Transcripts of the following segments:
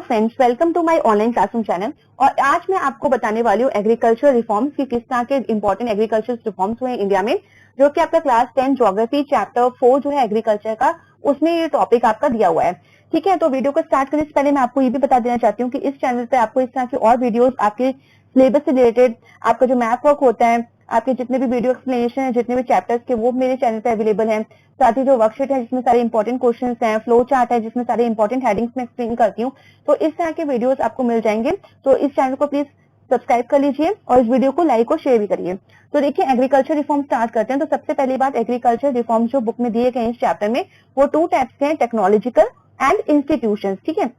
Friends, welcome to my online classroom channel. और आज मैं आपको बताने वाली हूँ एग्रीकल्चर रिफॉर्म्स की किस तरह के इंपॉर्टेंट एग्रीकल्चर रिफॉर्म्स हुए इंडिया में, जो कि आपका क्लास 10 ज्योग्राफी चैप्टर 4 जो है एग्रीकल्चर का, उसमें ये टॉपिक आपका दिया हुआ है। ठीक है, तो वीडियो को स्टार्ट करने से पहले मैं आपको ये भी बता देना चाहती हूँ कि इस चैनल पे आपको इस तरह की और वीडियोस आपके सिलेबस से रिलेटेड, आपका जो मैथ वर्क होता है, आपके जितने भी वीडियो एक्सप्लेनेशन है, जितने भी चैप्टर्स के, वो मेरे चैनल पे अवेलेबल हैं। साथ ही जो वर्कशीट है जिसमें सारे इंपॉर्टेंट क्वेश्चंस हैं, फ्लो चार्ट है जिसमें सारे इंपॉर्टेंट हेडिंग्स में एक्सप्लेन करती हूँ, तो इस तरह के वीडियोस आपको मिल जाएंगे। तो इस चैनल को प्लीज सब्सक्राइब कर लीजिए और इस वीडियो को लाइक और शेयर भी करिए। तो देखिए, एग्रीकल्चर रिफॉर्म स्टार्ट करते हैं। तो सबसे पहली बात, एग्रीकल्चर रिफॉर्म जो बुक में दिए गए इस चैप्टर में, वो 2 टाइप्स के हैं, टेक्नोलॉजिकल एंड इंस्टीट्यूशन। ठीक है,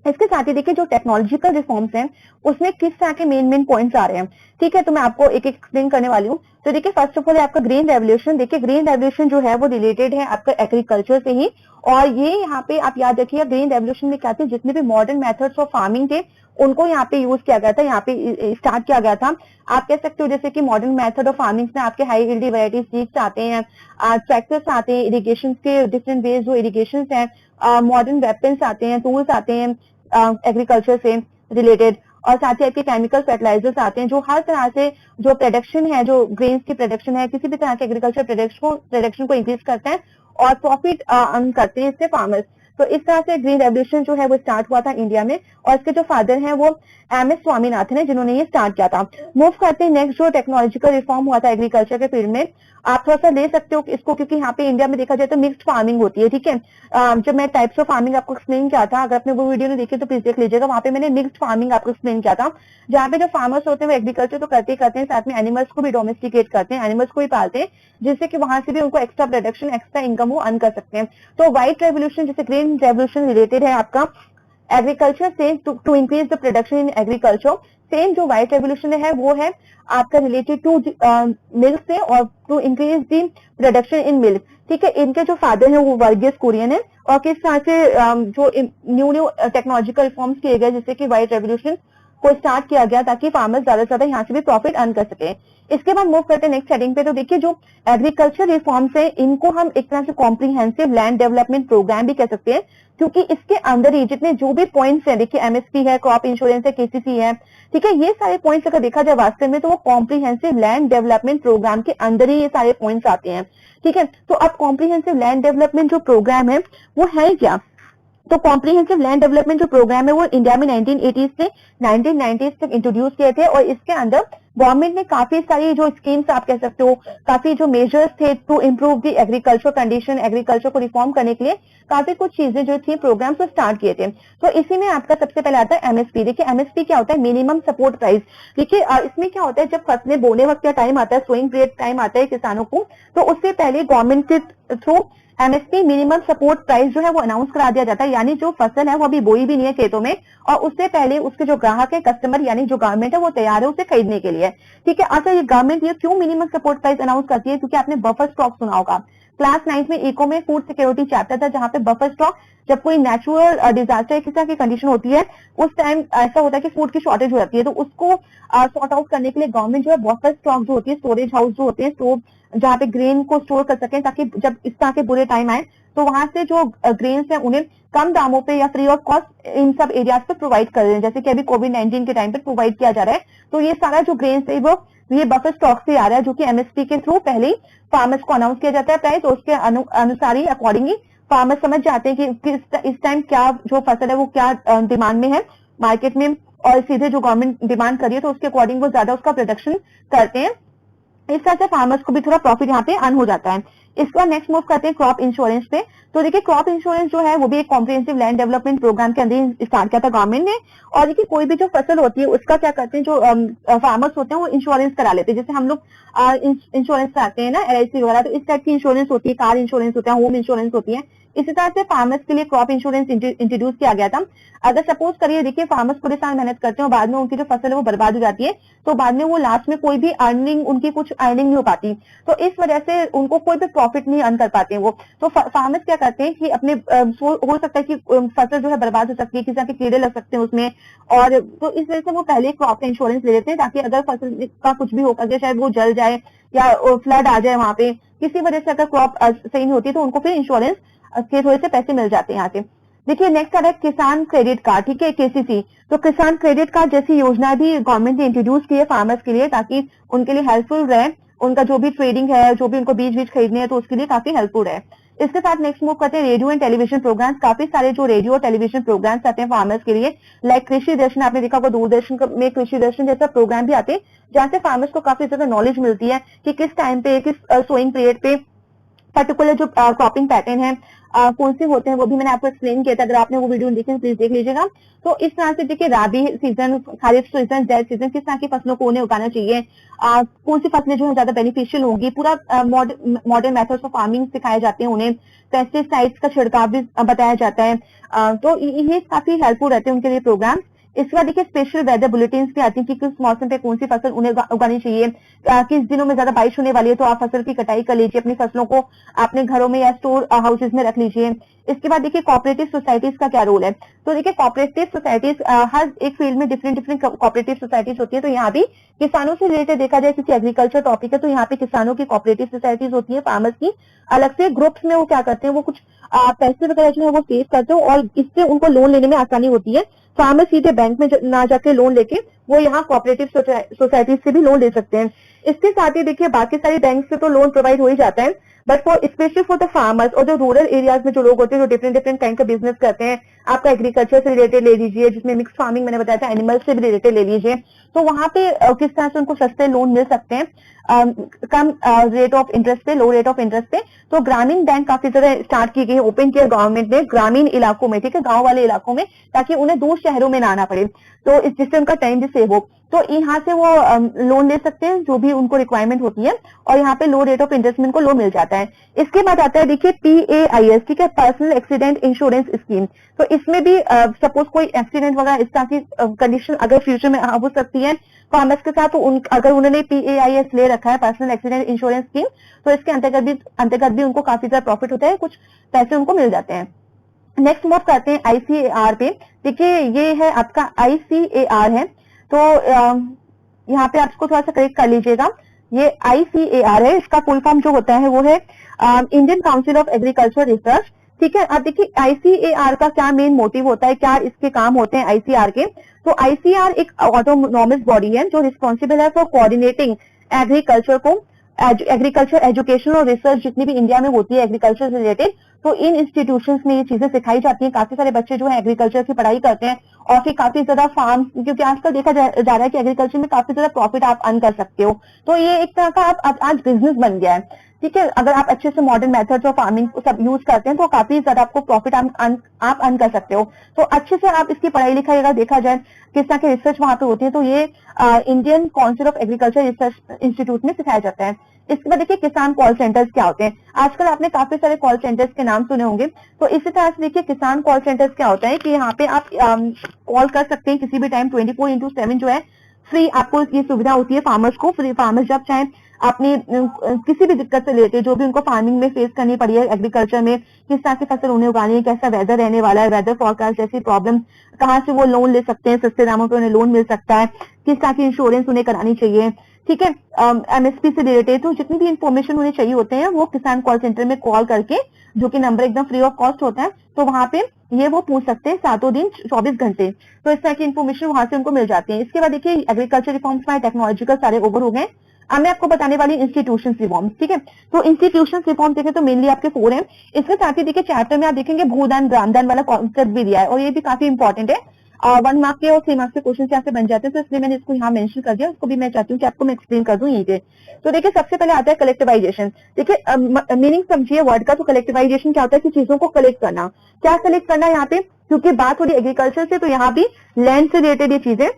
इसके साथ ही देखिए जो टेक्नोलॉजिकल रिफॉर्म्स हैं उसमें किस तरह के मेन पॉइंट्स आ रहे हैं। ठीक है, तो मैं आपको एक एक एक्सप्लेन करने वाली हूँ। तो देखिए, फर्स्ट ऑफ ऑल आपका ग्रीन रेवोल्यूशन। देखिए, ग्रीन रेवोल्यूशन जो है वो रिलेटेड है आपका एग्रीकल्चर से ही। और ये यहाँ पे आप याद रखिए, ग्रीन रेवोल्यूशन में क्या थे, जितने भी मॉडर्न मेथड्स ऑफ फार्मिंग थे उनको यहाँ पे यूज किया गया था, यहाँ पे स्टार्ट किया गया था। आप कह सकते हो जैसे कि मॉडर्न मेथड ऑफ फार्मिंग में आपके हाई यील्डी वैरायटीज सीड्स आते हैं, ट्रैक्टर्स आते हैं, इरिगेशन के डिफरेंट वेज जो इरिगेशन है, मॉडर्न वेपन्स आते हैं, टूल्स आते हैं एग्रीकल्चर से रिलेटेड, और साथ ही आपके केमिकल फर्टिलाइजर्स आते हैं जो हर तरह से जो प्रोडक्शन है, जो ग्रेन्स की प्रोडक्शन है, किसी भी तरह के एग्रीकल्चर प्रोडक्शन को इंक्रीज करते हैं और प्रॉफिट अर्न करते हैं इससे फार्मर्स। तो इस तरह से ग्रीन रेवोल्यूशन जो है वो स्टार्ट हुआ था इंडिया में, और इसके जो फादर हैं वो एम एस स्वामीनाथन है जिन्होंने ये स्टार्ट किया था। मूव करते हैं नेक्स्ट, जो टेक्नोलॉजिकल रिफॉर्म हुआ था एग्रीकल्चर के फील्ड में। आप थोड़ा सा ले सकते हो इसको, क्योंकि यहाँ पे इंडिया में देखा जाए तो मिक्स्ड फार्मिंग होती है। ठीक है, जब मैं टाइप्स ऑफ फार्मिंग आपको एक्सप्लेन किया था, अगर आपने वो वीडियो नहीं देखी तो प्लीज देख लीजिएगा, वहाँ पे मैंने मिक्स्ड फार्मिंग आपको एक्सप्लेन किया था, जहाँ पे जो फार्मर्स होते हैं वो एग्रीकल्चर तो करते ही करते हैं, साथ में एनिमल्स को भी डोमेस्टिकेट करते हैं, एनिमल्स को भी पालते हैं, जिससे कि वहां से भी उनको एक्स्ट्रा प्रोडक्शन, एक्स्ट्रा इनकम वो अर्न कर सकते हैं। तो व्हाइट रेवोल्यूशन जैसे ग्रीन रेवोल्यूशन रिलेटेड है आपका एग्रीकल्चर से to increase the production in agriculture. Same जो व्हाइट रेवोल्यूशन है वो है आपका रिलेटेड टू मिल्क से, और to increase the production in milk. ठीक है, इनके जो फादर हैं वो वर्गीस कुरियन है, और किस तरह से जो न्यू टेक्नोलॉजिकल रिफॉर्म्स किए गए, जैसे कि व्हाइट रेवोल्यूशन को स्टार्ट किया गया ताकि फार्मर्स ज्यादा से ज्यादा यहाँ से भी प्रॉफिट अर्न कर सके। इसके बाद मूव करते हैं नेक्स्ट हेडिंग पे। तो देखिए, जो एग्रीकल्चर रिफॉर्म्स है इनको हम एक तरह से कॉम्प्रिहेंसिव लैंड डेवलपमेंट प्रोग्राम भी कह सकते हैं, क्योंकि इसके अंदर ही जितने जो भी पॉइंट्स हैं, देखिए एमएसपी है, क्रॉप इंश्योरेंस है, केसीसी है, ठीक है, ये सारे पॉइंट्स अगर देखा जाए वास्तव में तो वो कॉम्प्रिहेंसिव लैंड डेवलपमेंट प्रोग्राम के अंदर ही ये सारे पॉइंट्स आते हैं। ठीक है, तो अब कॉम्प्रिहेंसिव लैंड डेवलपमेंट जो प्रोग्राम है वो है क्या। तो कॉम्प्रिहेंसिव लैंड डेवलपमेंट जो प्रोग्राम है वो इंडिया में 1980s से 1990s तक इंट्रोड्यूस किए थे, और इसके अंदर गवर्नमेंट ने काफी सारी जो स्कीम्स आप कह सकते हो, काफी जो मेजर्स थे to improve the agriculture condition, agriculture को रिफॉर्म करने के लिए काफी कुछ चीजें जो थी प्रोग्राम्स को स्टार्ट किए थे। तो इसी में आपका सबसे पहले आता है एमएसपी। देखिए, एमएसपी क्या होता है, मिनिमम सपोर्ट प्राइस। देखिए, इसमें क्या होता है, जब फसलें बोने वक्त का टाइम आता है, सोइंग पीरियड टाइम आता है किसानों को, तो उससे पहले गवर्नमेंट के through MSP minimum support price जो है वो अनाउंस करा दिया जाता है। यानी जो फसल है वो अभी बोई भी नहीं है खेतों में, और उससे पहले उसके जो ग्राहक है, कस्टमर यानी जो गवर्नमेंट है, वो तैयार है उसे खरीदने के लिए। ठीक है, अच्छा, ये गवर्नमेंट ये क्यों मिनिमम सपोर्ट प्राइस अनाउंस करती है, क्योंकि आपने बफर स्टॉक सुना होगा। क्लास 9 में इको में फूड सिक्योरिटी चैप्टर था, जहां पे बफर स्टॉक, जब कोई नेचुरल डिजास्टर किस तरह की कंडीशन होती है उस टाइम ऐसा होता है कि फूड की शॉर्टेज हो जाती है, तो उसको सॉर्ट आउट करने के लिए गवर्नमेंट जो है बफर स्टॉक जो होती है, स्टोरेज हाउस जो होते हैं, स्टोर जहाँ पे ग्रेन को स्टोर कर सकें, ताकि जब इस तरह के बुरे टाइम आए तो वहां से जो ग्रेन्स है उन्हें कम दामों पे या फ्री ऑफ कॉस्ट इन सब एरियाज पे प्रोवाइड कर रहे हैं, जैसे कि अभी कोविड-19 के टाइम पे प्रोवाइड किया जा रहा है। तो ये सारा जो ग्रेन्स है वो ये बफर स्टॉक से आ रहा है, जो कि एमएसपी के थ्रू पहले ही फार्मर्स को अनाउंस किया जाता है प्राइस, तो उसके अनुसार ही अकॉर्डिंगली फार्मर्स समझ जाते हैं कि इस टाइम क्या जो फसल है वो क्या डिमांड में है मार्केट में, और सीधे जो गवर्नमेंट डिमांड करिए तो उसके अकॉर्डिंग वो ज्यादा उसका प्रोडक्शन करते हैं। इस तरह से फार्मर्स को भी थोड़ा प्रॉफिट यहाँ पे अर्न हो जाता है। इसके बाद नेक्स्ट मूव करते हैं क्रॉप इंश्योरेंस पे। तो देखिए, क्रॉप इंश्योरेंस जो है वो भी एक कॉम्प्रिहेंसिव लैंड डेवलपमेंट प्रोग्राम के अंदर ही स्टार्ट किया था गवर्नमेंट ने। और देखिए, कोई भी जो फसल होती है उसका क्या करते हैं, जो फार्मर्स होते हैं वो इंश्योरेंस करा लेते हैं, जैसे हम लोग इंश्योरेंस कराते हैं ना, एलआईसी वगैरह, तो इस टाइप की इंश्योरेंस होती है, कार इंश्योरेंस होता है, होम इंश्योरेंस होती है। इसी तरह से फार्मर्स के लिए क्रॉप इंश्योरेंस इंट्रोड्यूस किया गया था। अगर सपोज करिए, देखिए फार्मर्स पूरे साल मेहनत करते हैं और बाद में उनकी जो फसल है वो बर्बाद हो जाती है, तो बाद में वो लास्ट में कोई भी अर्निंग, उनकी कुछ अर्निंग नहीं हो पाती, तो इस वजह से उनको कोई भी प्रॉफिट नहीं अर्न कर पाते हैं वो। तो फार्मर्स क्या करते हैं कि अपने हो सकता है कि फसल जो है बर्बाद हो सकती है, किसी तरह के कीड़े लग सकते हैं उसमें, और तो इस वजह से वो पहले क्रॉप इंश्योरेंस ले लेते हैं, ताकि अगर फसल का कुछ भी होकर शायद वो जल जाए या फ्लड आ जाए वहां पे, किसी वजह से अगर क्रॉप सही नहीं होती तो उनको फिर इंश्योरेंस के थोड़े से पैसे मिल जाते हैं यहाँ से। देखिए नेक्स्ट आ रहा है किसान क्रेडिट कार्ड, ठीक है, केसीसी। तो किसान क्रेडिट कार्ड जैसी योजना भी गवर्नमेंट ने इंट्रोड्यूस की है फार्मर्स के लिए, ताकि उनके लिए हेल्पफुल रहे, उनका जो भी ट्रेडिंग है, जो भी उनको बीज बीज खरीदने हैं तो उसके लिए काफी हेल्पफुल है। इसके साथ नेक्स्ट मूव करते हैं रेडियो एंड टेलीविजन प्रोग्राम्स। काफी सारे जो रेडियो और टेलीविजन प्रोग्राम्स आते हैं फार्मर्स के लिए, लाइक कृषि दर्शन, आपने देखा होगा दूरदर्शन में कृषि दर्शन जैसा प्रोग्राम भी आते हैं, जहाँ से फार्मर्स को काफी ज्यादा नॉलेज मिलती है कि किस टाइम पे, किस सोइंग पीरियड पे पर्टिकुलर जो क्रॉपिंग पैटर्न है कौन से होते हैं, वो भी मैंने आपको एक्सप्लेन किया था। अगर आपने वो वीडियो देखी प्लीज देख लीजिएगा। तो इस तरह से देखिए राबी सीजन, खरीफ सीजन, जैद सीजन, किस तरह की फसलों को उन्हें उगाना चाहिए, कौन सी फसलें जो है ज्यादा बेनिफिशियल होंगी, पूरा मॉडर्न मेथड्स ऑफ फार्मिंग सिखाए जाते हैं उन्हें, पेस्टिसाइड्स का छिड़काव भी बताया जाता है। तो ये काफी हेल्पफुल रहते हैं उनके लिए प्रोग्राम। इसके बाद देखिए स्पेशल वेदर बुलेटिन भी आती है कि किस मौसम पे कौन सी फसल उन्हें उगानी चाहिए, किस दिनों में ज्यादा बारिश होने वाली है तो आप फसल की कटाई कर लीजिए, अपनी फसलों को अपने घरों में या स्टोर हाउसेज में रख लीजिए। इसके बाद देखिए कोऑपरेटिव सोसाइटीज का क्या रोल है। तो देखिए कोऑपरेटिव सोसाइटीज हर एक फील्ड में डिफरेंट डिफरेंट कोऑपरेटिव सोसाइटीज होती है। तो यहाँ भी किसानों से रिलेटेड देखा जाए, क्योंकि एग्रीकल्चर टॉपिक है, तो यहाँ पे किसानों की कोऑपरेटिव सोसाइटीज होती है, फार्मर्स की अलग से ग्रुप्स में वो क्या करते हैं, वो कुछ पैसे वगैरह जो है वो सेव करते हैं और इससे उनको लोन लेने में आसानी होती है। फार्मर सीधे बैंक में ना जाके लोन लेके वो यहाँ कोऑपरेटिव सोसाइटी से भी लोन ले सकते हैं। इसके साथ ही देखिए बाकी सारी बैंक से तो लोन प्रोवाइड हो ही जाता है, but for specially for the farmers और जो रूरल एरियाज में जो लोग होते हैं, जो डिफरेंट डिफरेंट काइंड का बिजनेस करते हैं, आपका एग्रीकल्चर से रिलेटेड ले लीजिए, जिसमें मिक्स फार्मिंग मैंने बताया था, एनिमल्स से भी रिलेटेड ले लीजिए, तो वहां पे किस तरह से उनको सस्ते लोन मिल सकते हैं कम रेट ऑफ इंटरेस्ट पे, लो रेट ऑफ इंटरेस्ट पे। तो ग्रामीण बैंक काफी ज्यादा स्टार्ट की गई है, ओपन किया गवर्नमेंट ने ग्रामीण इलाकों में, ठीक है, गांव वाले इलाकों में, ताकि उन्हें दूर शहरों में ना आना पड़े, तो जिससे उनका टाइम भी सेव हो। तो यहाँ से वो लोन ले सकते हैं जो भी उनको रिक्वायरमेंट होती है, और यहाँ पे लो रेट ऑफ इंटरेस्ट में उनको लोन मिल जाता है। इसके बाद आता है देखिए PAIS, ठीक है, पर्सनल एक्सीडेंट इंश्योरेंस स्कीम। तो इसमें भी सपोज कोई एक्सीडेंट वगैरह इस तरह की कंडीशन अगर फ्यूचर में हो सकती है फार्मर्स के साथ, तो अगर उन्होंने PAIS ले रखा है, पर्सनल एक्सीडेंट इंश्योरेंस स्कीम, तो इसके अंतर्गत भी उनको काफी ज्यादा प्रॉफिट होता है, कुछ पैसे उनको मिल जाते हैं। नेक्स्ट मूव करते हैं ICAR पे। देखिए ये है आपका ICAR है, तो यहाँ पे आप इसको थोड़ा सा करेक्ट कर लीजिएगा। ये ICAR है, इसका फुल फॉर्म जो होता है वो है Indian council of agriculture research, ठीक है। अब देखिए ICAR का क्या मेन मोटिव होता है, क्या इसके काम होते हैं ICAR के। तो ICAR एक ऑटोनॉमस बॉडी है जो रिस्पॉन्सिबल है फॉर कोऑर्डिनेटिंग एग्रीकल्चर एजुकेशन और रिसर्च जितनी भी इंडिया में होती है एग्रीकल्चर से रिलेटेड, तो इन इंस्टीट्यूशंस में ये चीजें सिखाई जाती हैं। काफी सारे बच्चे जो है एग्रीकल्चर की पढ़ाई करते हैं और फिर काफी ज्यादा फार्म, क्योंकि आजकल देखा जा रहा है कि एग्रीकल्चर में काफी ज्यादा प्रॉफिट आप अर्न कर सकते हो, तो ये एक तरह का आप आज बिजनेस बन गया है, ठीक है। अगर आप अच्छे से मॉडर्न मेथड्स ऑफ फार्मिंग सब यूज करते हैं तो काफी ज्यादा आपको प्रॉफिट आप अर्न कर सकते हो। तो अच्छे से आप इसकी पढ़ाई लिखाई अगर देखा जाए किस तरह की रिसर्च वहां पे होती है, तो ये Indian council of agriculture research institute में सिखाया जाता है। इसके बाद देखिए किसान कॉल सेंटर्स क्या होते हैं। आजकल आपने काफी सारे कॉल सेंटर्स के नाम सुने होंगे, तो इसी तरह से देखिए किसान कॉल सेंटर्स क्या होता है कि यहाँ पे आप कॉल कर सकते हैं किसी भी टाइम, 24/7 जो है फ्री आपको ये सुविधा होती है फार्मर्स को। फ्री फार्मर्स जब चाहे अपनी किसी भी दिक्कत से रिलेटेड जो भी उनको फार्मिंग में फेस करनी पड़ी है, एग्रीकल्चर में किस तरह की फसल उन्हें उगानी है, कैसा वेदर रहने वाला है, वेदर फोरकास्ट जैसी प्रॉब्लम, कहाँ से वो लोन ले सकते हैं, सस्ते दामों पे उन्हें लोन मिल सकता है, किस तरह की इंश्योरेंस उन्हें करानी चाहिए, ठीक है, MSP से रिलेटेड, तो जितनी भी इंफॉर्मेशन उन्हें चाहिए होते हैं वो किसान कॉल सेंटर में कॉल करके, जो कि नंबर एकदम फ्री ऑफ कॉस्ट होता है, तो वहां पे ये वो पूछ सकते हैं 7 दिन 24 घंटे। तो इस तरह की इन्फॉर्मेशन वहां से उनको मिल जाती है। इसके बाद देखिए एग्रीकल्चर रिफॉर्म्स में टेक्नोलॉजिकल सारे ओवर हो गए। अब मैं आपको बताने वाली इंस्टीट्यूशन रिफॉर्म, ठीक है। तो इंस्टीट्यूशन रिफॉर्म देखें तो मेनली आपके 4 हैं। इसके साथ ही देखिए चैप्टर में आप देखेंगे भूदान ग्रामदान वाला कॉन्सेप्ट भी दिया है, और ये भी काफी इंपॉर्टेंट है। 1 मार्क के और 3 मार्क्स के क्वेश्चन यहाँ से बन जाते हैं, तो इसलिए मैंने इसको यहाँ मेंशन कर दिया। उसको भी मैं चाहती हूँ कि आपको मैं एक्सप्लेन कर दूं यहीं पे। तो देखिए सबसे पहले आता है कलेक्टिवाइजेशन। देखिए मीनिंग समझिए वर्ड का। तो कलेक्टिवाइजेशन क्या होता है कि चीजों को कलेक्ट करना। क्या कलेक्ट करना है यहाँ पे, क्योंकि बात हो रही एग्रीकल्चर से, तो यहाँ भी लैंड से रिलेटेड ये चीजें,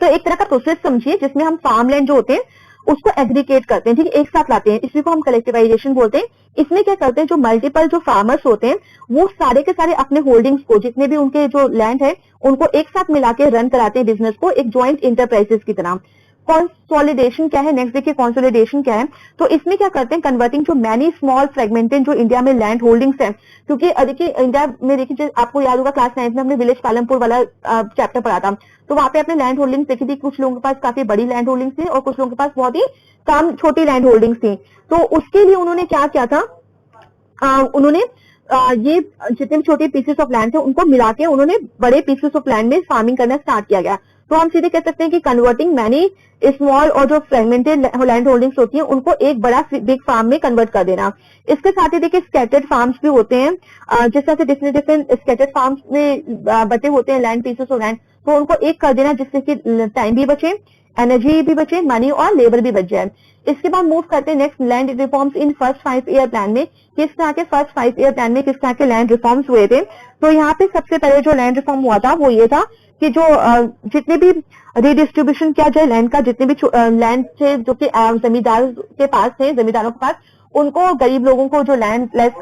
तो एक तरह का प्रोसेस समझिए जिसमें हम फार्म लैंड जो होते हैं उसको एग्रीगेट करते हैं, ठीक है, एक साथ लाते हैं, इसी को हम कलेक्टिवाइजेशन बोलते हैं। इसमें क्या करते हैं, जो मल्टीपल जो फार्मर्स होते हैं वो सारे के सारे अपने होल्डिंग्स को, जितने भी उनके जो लैंड है उनको एक साथ मिला के रन कराते हैं बिजनेस को, एक जॉइंट इंटरप्राइजेस की तरह। कंसोलिडेशन क्या है, नेक्स्ट देखिए कंसोलिडेशन क्या है। तो इसमें क्या करते हैं, कन्वर्टिंग जो मैनी स्मॉल फ्रेगमेंटेड जो इंडिया में लैंड होल्डिंग्स है, क्योंकि देखिए इंडिया में देखिए आपको याद होगा क्लास 9 में हमने विलेज पालमपुर वाला चैप्टर पढ़ा था, तो वहां पे आपने लैंड होल्डिंग्स देखी थी। कुछ लोगों के पास काफी बड़ी लैंड होल्डिंग्स थी और कुछ लोगों के पास बहुत ही कम छोटी लैंड होल्डिंग्स थी। तो उसके लिए उन्होंने क्या किया था, उन्होंने ये जितने भी छोटे पीसेस ऑफ लैंड थे उनको मिला के उन्होंने बड़े पीसेस ऑफ लैंड में फार्मिंग करना स्टार्ट किया गया। तो हम सीधे कह सकते हैं कि कन्वर्टिंग मैनी स्मॉल और जो फ्रेगमेंटेड लैंड होल्डिंग्स होती हैं उनको एक बड़ा बिग फार्म में कन्वर्ट कर देना। इसके साथ ही देखिए स्कैटर्ड फार्म्स भी होते हैं, जिस तरह से डिफरेंट डिफरेंट स्कैटर्ड फार्म्स में बचे होते हैं लैंड पीसेस ऑफ लैंड, तो उनको एक कर देना जिससे कि टाइम भी बचे, एनर्जी भी बचे, मनी और लेबर भी बच जाए। इसके बाद मूव करते हैं next land reforms in first 5 year plan में। किस तरह के फर्स्ट 5 ईयर प्लान में किस तरह के लैंड रिफॉर्म्स हुए थे। तो यहाँ पे सबसे पहले जो लैंड रिफॉर्म हुआ था वो ये था कि जो जितने भी रिडिस्ट्रीब्यूशन किया जाए लैंड का, जितने भी लैंड थे जो कि जमींदार के पास थे, जमींदारों के पास, उनको गरीब लोगों को जो लैंड लेस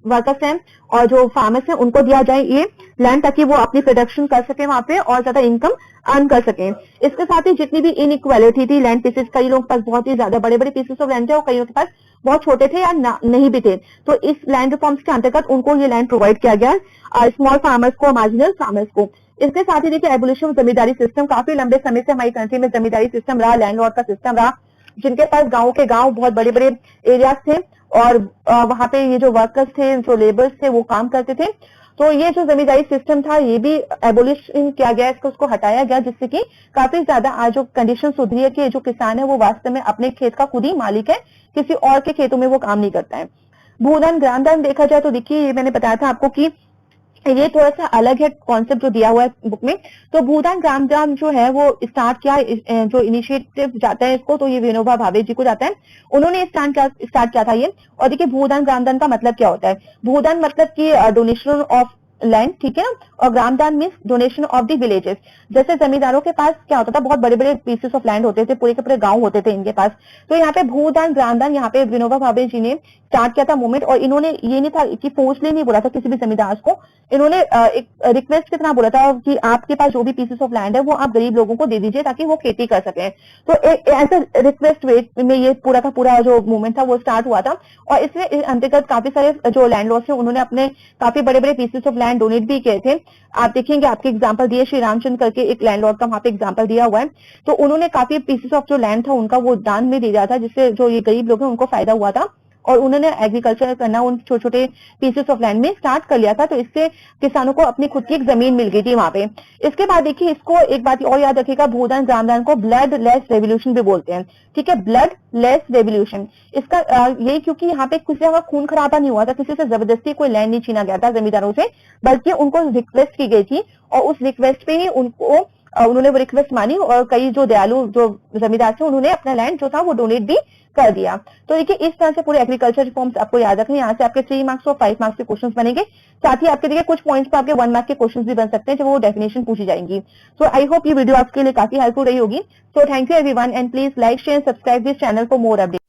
वर्कर्स हैं और जो फार्मर्स हैं उनको दिया जाए ये लैंड, ताकि वो अपनी प्रोडक्शन कर सके वहां पे और ज्यादा इनकम अर्न कर सकें। इसके साथ ही जितनी भी इनइक्वालिटी थी लैंड पीसेस, कई लोगों के पास बहुत ही ज्यादा बड़े बड़े पीसेस ऑफ लैंड थे और कईयों के पास बहुत छोटे थे या नहीं भी थे, तो इस लैंड रिफॉर्म्स के अंतर्गत उनको ये लैंड प्रोवाइड किया गया स्मॉल फार्मर्स को, मार्जिनल फार्मर्स को। इसके साथ ही देखिए एबोलिशन जमींदारी सिस्टम, काफी लंबे समय से हमारी कंट्री में जमींदारी सिस्टम रहा, लैंडलॉर्ड का सिस्टम रहा, जिनके पास गांव के गांव बहुत बड़े बड़े एरियाज थे और वहां पे ये जो वर्कर्स थे, जो लेबर्स थे वो काम करते थे। तो ये जो जमींदारी सिस्टम था ये भी एबोलिशन किया गया, इसको उसको हटाया गया, जिससे कि काफी ज्यादा आज जो कंडीशन सुधरी है कि जो किसान है वो वास्तव में अपने खेत का खुद ही मालिक है, किसी और के खेतों में वो काम नहीं करता है। भूदान ग्रामदान देखा जाए तो देखिए ये मैंने बताया था आपको कि ये थोड़ा सा अलग है कॉन्सेप्ट जो दिया हुआ है बुक में। तो भूदान ग्रामदान जो है वो स्टार्ट किया, जो इनिशिएटिव जाता है इसको, तो ये विनोबा भावे जी को जाता है, उन्होंने स्टार्ट किया था ये। और देखिए भूदान ग्रामदान का मतलब क्या होता है। भूदान मतलब कि डोनेशन ऑफ लैंड, ठीक है ना, और Gramdan means donation of the villages. जैसे जमींदारों के पास क्या होता था, बहुत बड़े बड़े पीसेस ऑफ लैंड होते थे, पूरे के पूरे गांव होते थे इनके पास। तो यहाँ पे भूदान ग्रामदान यहाँ पे विनोबा भावे जी ने स्टार्ट किया था मूवमेंट, और इन्होंने ये नहीं था कि फोर्सली नहीं बोला था किसी भी जमींदार को, इन्होंने एक रिक्वेस्ट की तरह बोला था कि आपके पास जो भी पीसेस ऑफ लैंड है वो आप गरीब लोगों को दे दीजिए ताकि वो खेती कर सकें। तो एज ए रिक्वेस्ट वे में ये पूरा का पूरा जो मूवमेंट था वो स्टार्ट हुआ था। और इसमें अंतर्गत काफी सारे जो लैंडलॉर्ड्स हैं उन्होंने अपने काफी बड़े बड़े पीसेस ऑफ लैंड डोनेट भी किए थे। आप देखेंगे आपके एग्जांपल दिए, श्री रामचंद्र करके एक लैंडलॉर्ड का वहां पे एग्जांपल दिया हुआ है। तो उन्होंने काफी पीसेस ऑफ जो लैंड था उनका वो दान में दे दिया था, जिससे जो ये गरीब लोग हैं उनको फायदा हुआ था और उन्होंने एग्रीकल्चर करना उन छोटे छोटे पीसेस ऑफ लैंड में स्टार्ट कर लिया था। तो इससे किसानों को अपनी खुद की एक जमीन मिल गई थी वहां पे। इसके बाद देखिए इसको एक बात और याद रखिएगा, भूदान ग्रामदान को ब्लड लेस रेवोल्यूशन भी बोलते हैं, ठीक है, ब्लड लेस रेवोल्यूशन। इसका यही क्योंकि यहाँ पे किसी का खून खराबा नहीं हुआ था, किसी से जबरदस्ती कोई लैंड नहीं छीना गया था जमींदारों से, बल्कि उनको रिक्वेस्ट की गई थी और उस रिक्वेस्ट पे ही उन्होंने वो रिक्वेस्ट मानी और कई जो दयालु जो जमींदार थे उन्होंने अपना लैंड जो था वो डोनेट भी कर दिया। तो देखिए इस तरह से पूरे एग्रीकल्चर रिफॉर्म्स आपको याद रखने, यहाँ से आपके 3 मार्क्स और 5 मार्क्स के क्वेश्चंस बनेंगे। साथ ही आपके देखिए कुछ पॉइंट्स पर आपके 1 मार्क के क्वेश्चंस भी बन सकते हैं, जो वो डेफिनेशन पूछी जाएंगी। सो आई होप ये वीडियो आपके लिए काफी हेल्पफुल रही होगी। So thank you everyone and please like share subscribe this channel for more update.